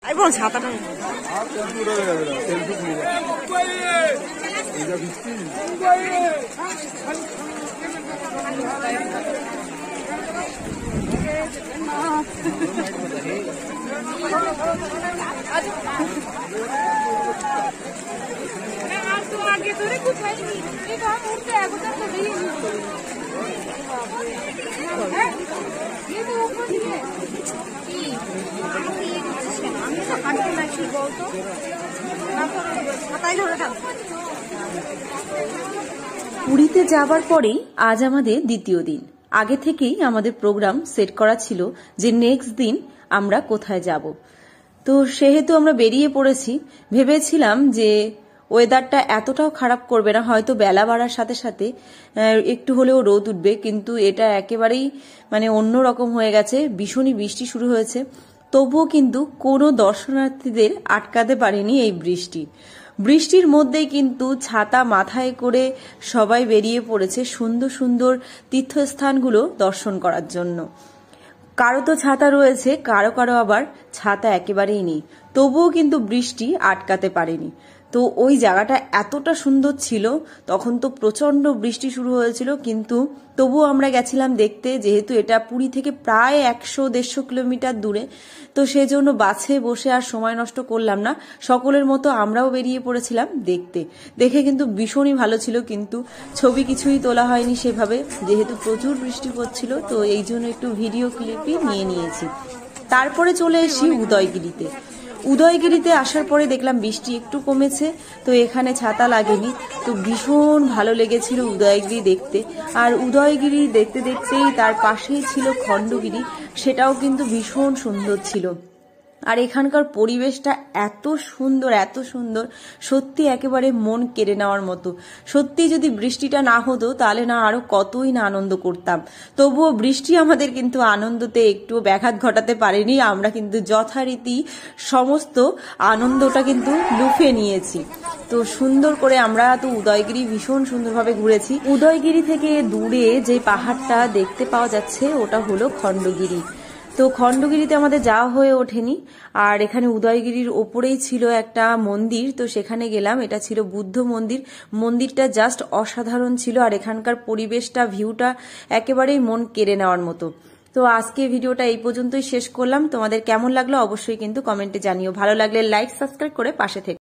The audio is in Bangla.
아이고 자다는 आगे तो कुछ है नहीं ये तो हम उठते हैं कुछ तो नहीं ये तो ऊपर ही है আমি তো হাঁটতে লাগছি বলতো না তো ছাতাই ধরে থাকবো। পুরীতে যাবার পরেই আজ আমাদের দ্বিতীয় দিন। আগে থেকেই আমাদের প্রোগ্রাম সেট করা ছিল যে নেক্সট দিন আমরা কোথায় যাব। তো সেহেতু আমরা বেরিয়ে পড়েছি। ভেবেছিলাম যে ওয়েদারটা এতটাও খারাপ করবে না, হয়তো বেলা বাড়ার সাথে সাথে একটু হলেও রোদ উঠবে, কিন্তু এটা একেবারেই অন্যরকম হয়ে গেছে। ভীষণই বৃষ্টি শুরু হয়েছে, তবুও কিন্তু কোনো দর্শনার্থীদের আটকাতে পারেনি এই বৃষ্টি। বৃষ্টির মধ্যেই কিন্তু ছাতা মাথায় করে সবাই বেরিয়ে পড়েছে সুন্দর সুন্দর তীর্থস্থানগুলো দর্শন করার জন্য। কারো তো ছাতা রয়েছে, কারো কারো আবার ছাতা একেবারেই নেই, তবুও কিন্তু বৃষ্টি আটকাতে পারেনি। তো ওই জায়গাটা এতটা সুন্দর ছিল, তখন তো প্রচন্ড বৃষ্টি শুরু হয়েছিল, কিন্তু তবুও আমরা গেছিলাম দেখতে। যেহেতু এটা পুরী থেকে প্রায় 100-150 কিলোমিটার দূরে, তো সেজন্য বাসে বসে আর সময় নষ্ট করলাম না। সকলের মতো আমরাও বেরিয়ে পড়েছিলাম দেখতে। দেখে কিন্তু ভীষণই ভালো ছিল, কিন্তু ছবি কিছুই তোলা হয়নি সেভাবে, যেহেতু প্রচুর বৃষ্টি পড়ছিল। তো এই জন্য একটু ভিডিও ক্লিপই নিয়ে নিয়েছি। তারপরে চলে এসি উদয়গিরিতে। উদয়গিরিতে আসার পরে দেখলাম বৃষ্টি একটু কমেছে, তো এখানে ছাতা লাগেনি। তো ভীষণ ভালো লেগেছিল উদয়গিরি দেখতে। আর উদয়গিরি দেখতে দেখতেই তার পাশেই ছিল খণ্ডগিরি, সেটাও কিন্তু ভীষণ সুন্দর ছিল। আর এখানকার পরিবেশটা এত সুন্দর, এত সুন্দর, সত্যি একেবারে মন কেড়ে নেওয়ার মতো। সত্যি যদি বৃষ্টিটা না হতো তাহলে না আরো কতই না আনন্দ করতাম। তবুও বৃষ্টি আমাদের কিন্তু আনন্দতে একটু ব্যাঘাত ঘটাতে পারেনি। আমরা কিন্তু যথারীতি সমস্ত আনন্দটা কিন্তু লুফে নিয়েছি। তো সুন্দর করে আমরা তো উদয়গিরি ভীষণ সুন্দরভাবে ঘুরেছি। উদয়গিরি থেকে দূরে যে পাহাড়টা দেখতে পাওয়া যাচ্ছে ওটা হলো খণ্ডগিরি। তো খণ্ডগিরিতে আমাদের যাওয়া হয়ে ওঠেনি। আর এখানে উদয়গিরির ওপরেই ছিল একটা মন্দির, তো সেখানে গেলাম। এটা ছিল বুদ্ধ মন্দির। মন্দিরটা জাস্ট অসাধারণ ছিল, আর এখানকার পরিবেশটা, ভিউটা একেবারেই মন কেড়ে নেওয়ার মতো। তো আজকে ভিডিওটা এই পর্যন্তই শেষ করলাম। তোমাদের কেমন লাগলো অবশ্যই কিন্তু কমেন্টে জানিও। ভালো লাগলে লাইক, সাবস্ক্রাইব করে পাশে থেকো।